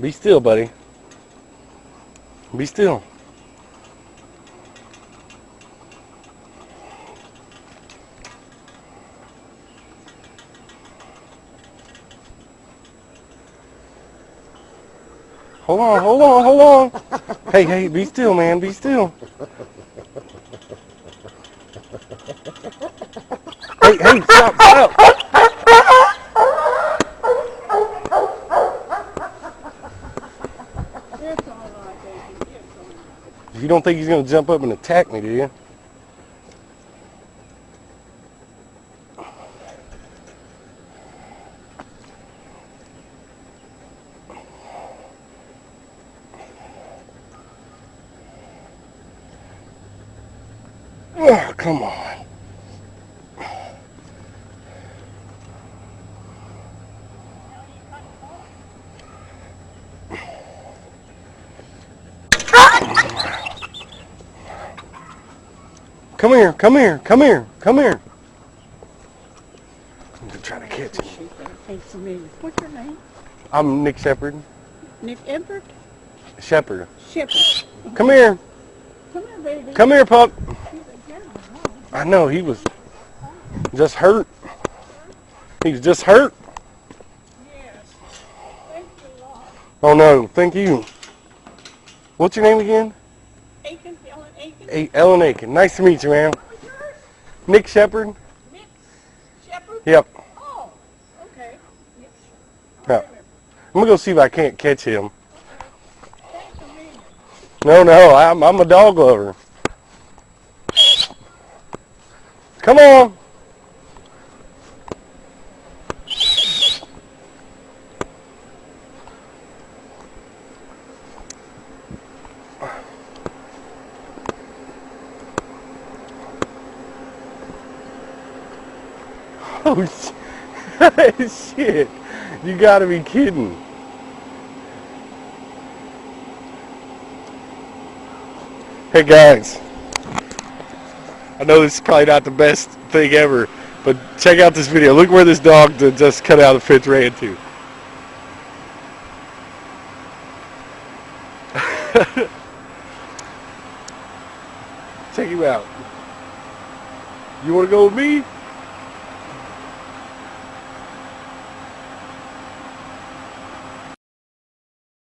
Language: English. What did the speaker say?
Be still, buddy. Be still. Hold on, hold on, hold on. Hey, be still, man. Be still. Hey, stop, stop. It's all right, baby. It's all right. You don't think he's going to jump up and attack me, do you? Oh, come on. Come here, come here, come here, come here. I'm just trying to catch him. Appreciate that. Thanks a million. What's your name? I'm Nick Shepard. Nick Everett? Shepard. Shepherd. Come here. Come here, baby. Come here, pup. He's a general, huh? I know, he was just hurt. He was just hurt. Yes. Thank you, Lord. Oh, no, thank you. What's your name again? Aiken, Ellen Aiken. Ellen Aiken. Nice to meet you, man. What's yours? Nick Shepard. Nick Shepherd? Yep. Oh, okay. Nick Yeah. Shepherd. I'm going to go see if I can't catch him. Thanks a million. No, I'm a dog lover. Come on. Oh, shit. You gotta be kidding. Hey, guys. I know this is probably not the best thing ever, but check out this video. Look where this dog that just cut out of the fence ran to. Check him out. You want to go with me?